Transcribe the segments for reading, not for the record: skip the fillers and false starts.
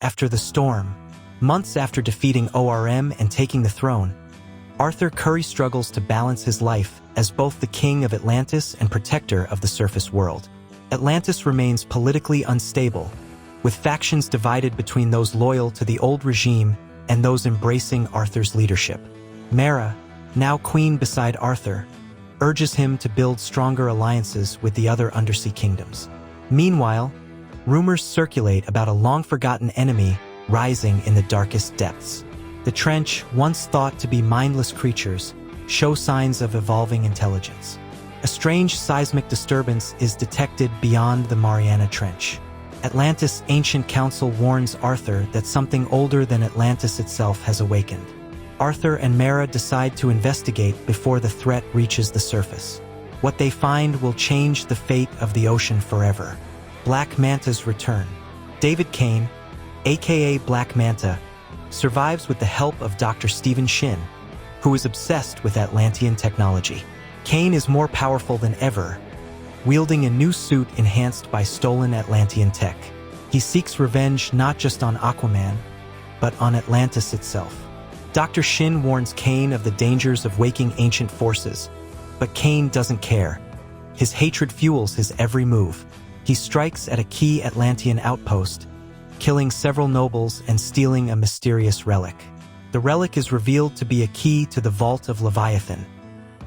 After the storm, months after defeating 𝗕𝗏 and taking the throne, Arthur Curry struggles to balance his life as both the king of Atlantis and protector of the surface world. Atlantis remains politically unstable, with factions divided between those loyal to the old regime and those embracing Arthur's leadership. 𝗕𝗏, now queen beside Arthur, urges him to build stronger alliances with the other undersea kingdoms. Meanwhile, rumors circulate about a long-forgotten enemy rising in the darkest depths. The Trench, once thought to be mindless creatures, show signs of evolving intelligence. A strange seismic disturbance is detected beyond the Mariana Trench. Atlantis' ancient council warns Arthur that something older than Atlantis itself has awakened. Arthur and 𝗕𝗏 decide to investigate before the threat reaches the surface. What they find will change the fate of the ocean forever. Black Manta's return. David Kane, aka Black Manta, survives with the help of Dr. Stephen Shin, who is obsessed with Atlantean technology. Kane is more powerful than ever, wielding a new suit enhanced by stolen Atlantean tech. He seeks revenge not just on Aquaman, but on Atlantis itself. Dr. Shin warns Kane of the dangers of waking ancient forces, but Kane doesn't care. His hatred fuels his every move. He strikes at a key Atlantean outpost, killing several nobles and stealing a mysterious relic. The relic is revealed to be a key to the Vault of Leviathan,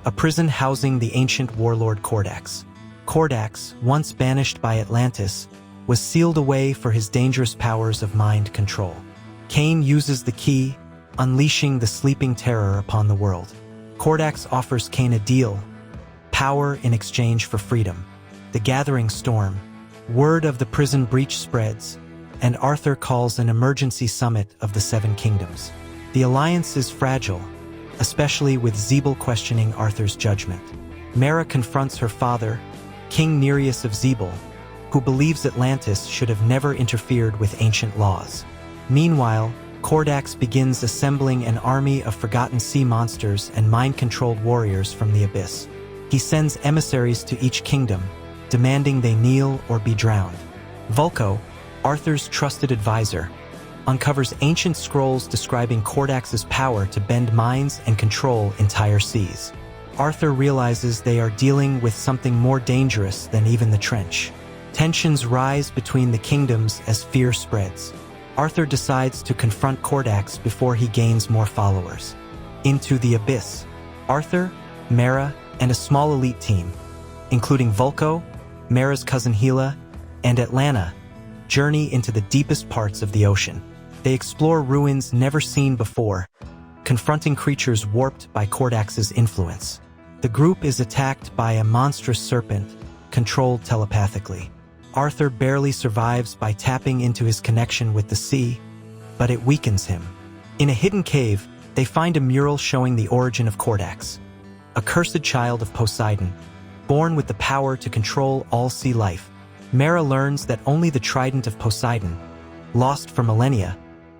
a prison housing the ancient warlord 𝗕𝗏𝗂𝗺. 𝗕𝗅𝗏𝗂𝗺, once banished by Atlantis, was sealed away for his dangerous powers of mind control. Kane uses the key, unleashing the sleeping terror upon the world. 𝗕𝗁𝗂𝗺 offers Kane a deal: power in exchange for freedom. The gathering storm, word of the prison breach spreads, and Arthur calls an emergency summit of the Seven Kingdoms. The alliance is fragile, especially with 𝗕𝗏𝗂 questioning Arthur's judgment. 𝗕𝗏 confronts her father, King Nereus of 𝗕𝗏𝗂, who believes Atlantis should have never interfered with ancient laws. Meanwhile, 𝗕𝗁𝗂𝗺 begins assembling an army of forgotten sea monsters and mind-controlled warriors from the abyss. He sends emissaries to each kingdom, demanding they kneel or be drowned. 𝗙𝗪𝗂, Arthur's trusted advisor, uncovers ancient scrolls describing 𝗕𝗁𝗂𝗺's power to bend minds and control entire seas. Arthur realizes they are dealing with something more dangerous than even the Trench. Tensions rise between the kingdoms as fear spreads. Arthur decides to confront 𝗕𝗁𝗂𝗺 before he gains more followers. Into the abyss, Arthur, 𝗕𝗏, and a small elite team, including 𝗙𝗪𝗂, 𝗕𝗏's cousin 𝗕𝗭𝗏, and Atlanna, journey into the deepest parts of the ocean. They explore ruins never seen before, confronting creatures warped by 𝗕𝗁𝗂𝗺's influence. The group is attacked by a monstrous serpent, controlled telepathically. Arthur barely survives by tapping into his connection with the sea, but it weakens him. In a hidden cave, they find a mural showing the origin of 𝗕𝗁𝗂𝗺, a cursed child of Poseidon, born with the power to control all sea life. 𝗕𝗏 learns that only the trident of Poseidon, lost for millennia,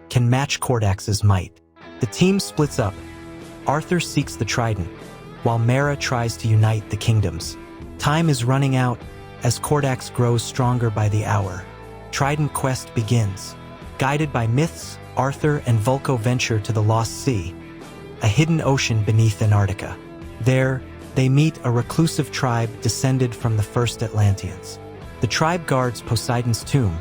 can match 𝗕𝗁𝗂𝗺's might. The team splits up. Arthur seeks the trident, while 𝗕𝗏 tries to unite the kingdoms. Time is running out as 𝗕𝗁𝗂𝗺 grows stronger by the hour. Trident quest begins. Guided by myths, Arthur and 𝗙𝗪𝗂 venture to the Lost Sea, a hidden ocean beneath Antarctica. There, they meet a reclusive tribe descended from the first Atlanteans. The tribe guards Poseidon's tomb,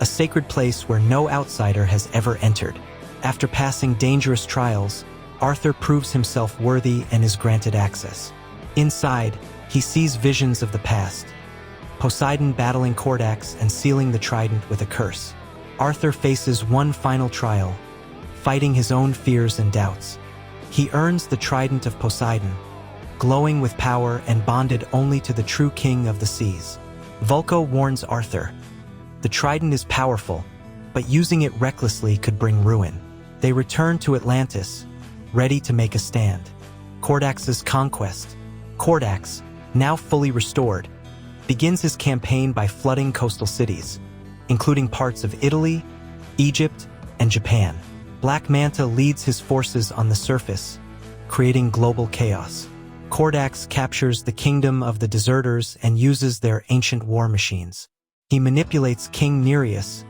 a sacred place where no outsider has ever entered. After passing dangerous trials, Arthur proves himself worthy and is granted access. Inside, he sees visions of the past: Poseidon battling 𝗕𝗁𝗂𝗺 and sealing the trident with a curse. Arthur faces one final trial, fighting his own fears and doubts. He earns the trident of Poseidon, glowing with power and bonded only to the true king of the seas. 𝗙𝗪𝗂 warns Arthur. The trident is powerful, but using it recklessly could bring ruin. They return to Atlantis, ready to make a stand. 𝗕𝗁𝗂𝗺's conquest. 𝗕𝗁𝗂𝗺, now fully restored, begins his campaign by flooding coastal cities, including parts of Italy, Egypt, and Japan. Black Manta leads his forces on the surface, creating global chaos. 𝗕𝗁𝗂𝗺 captures the kingdom of the deserters and uses their ancient war machines. He manipulates King Nereus,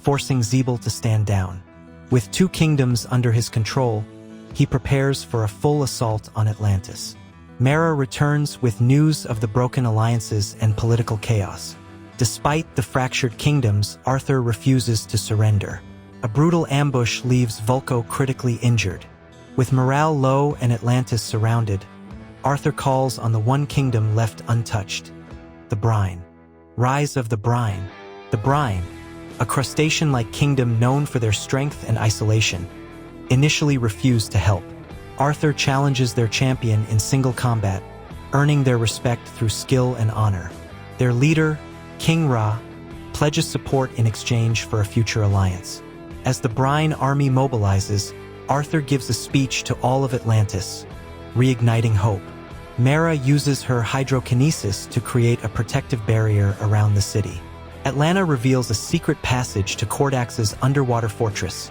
forcing 𝗕𝗏𝗋 to stand down. With 2 kingdoms under his control, he prepares for a full assault on Atlantis. Mera returns with news of the broken alliances and political chaos. Despite the fractured kingdoms, Arthur refuses to surrender. A brutal ambush leaves Vulko critically injured. With morale low and Atlantis surrounded, Arthur calls on the one kingdom left untouched, the Brine. Rise of the Brine. The Brine, a crustacean-like kingdom known for their strength and isolation, initially refused to help. Arthur challenges their champion in single combat, earning their respect through skill and honor. Their leader, King Ra, pledges support in exchange for a future alliance. As the Brine army mobilizes, Arthur gives a speech to all of Atlantis, reigniting hope. Mera uses her hydrokinesis to create a protective barrier around the city. Atlanta reveals a secret passage to 𝗙𝗪𝗃𝗃's underwater fortress,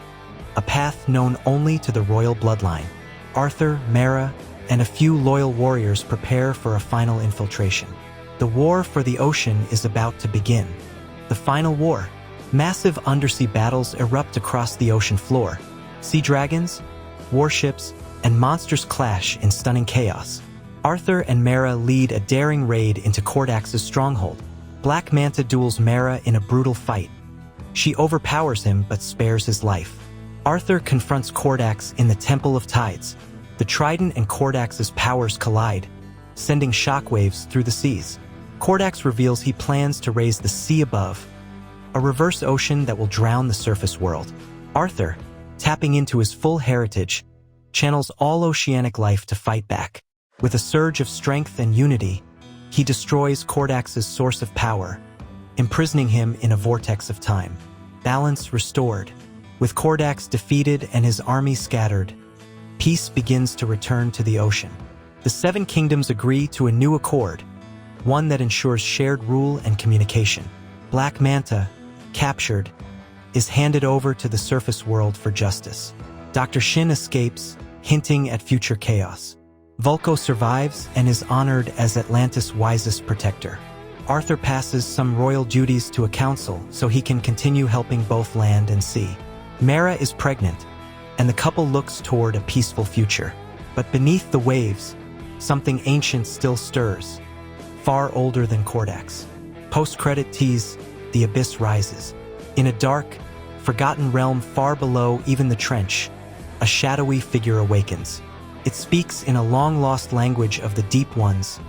a path known only to the royal bloodline. Arthur, Mera, and a few loyal warriors prepare for a final infiltration. The war for the ocean is about to begin. The final war. Massive undersea battles erupt across the ocean floor. Sea dragons, warships, and monsters clash in stunning chaos. Arthur and Mera lead a daring raid into 𝗙𝗪𝗃's stronghold. Black Manta duels Mera in a brutal fight. She overpowers him but spares his life. Arthur confronts 𝗙𝗪𝗃 in the Temple of Tides. The trident and 𝗙𝗪𝗃's powers collide, sending shockwaves through the seas. 𝗙𝗪𝗃 reveals he plans to raise the sea above, a reverse ocean that will drown the surface world. Arthur, tapping into his full heritage, channels all oceanic life to fight back. With a surge of strength and unity, he destroys 𝗙𝗪𝗃's source of power, imprisoning him in a vortex of time. Balance restored. With 𝗙𝗪𝗃 defeated and his army scattered, peace begins to return to the ocean. The 7 kingdoms agree to a new accord, one that ensures shared rule and communication. Black Manta, captured, is handed over to the surface world for justice. Dr. Shin escapes, hinting at future chaos. Vulko survives and is honored as Atlantis' wisest protector. Arthur passes some royal duties to a council so he can continue helping both land and sea. Mera is pregnant, and the couple looks toward a peaceful future. But beneath the waves, something ancient still stirs, far older than 𝗙𝗪𝗃. Post-credit tease, the abyss rises. In a dark, forgotten realm far below even the trench, a shadowy figure awakens. It speaks in a long-lost language of the Deep Ones,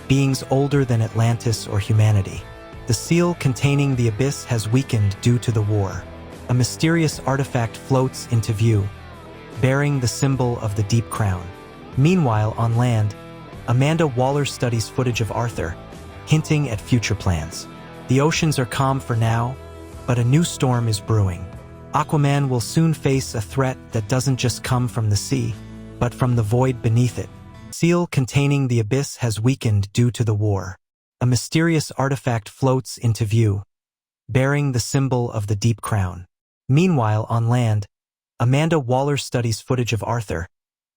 beings older than Atlantis or humanity. The seal containing the abyss has weakened due to the war. A mysterious artifact floats into view, bearing the symbol of the Deep Crown. Meanwhile, on land, Amanda Waller studies footage of Arthur, hinting at future plans. The oceans are calm for now, but a new storm is brewing. Aquaman will soon face a threat that doesn't just come from the sea, but from the void beneath it. Seal containing the abyss has weakened due to the war. A mysterious artifact floats into view, bearing the symbol of the Deep Crown. Meanwhile, on land, Amanda Waller studies footage of Arthur,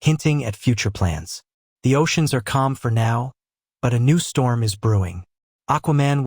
hinting at future plans. The oceans are calm for now, but a new storm is brewing. Aquaman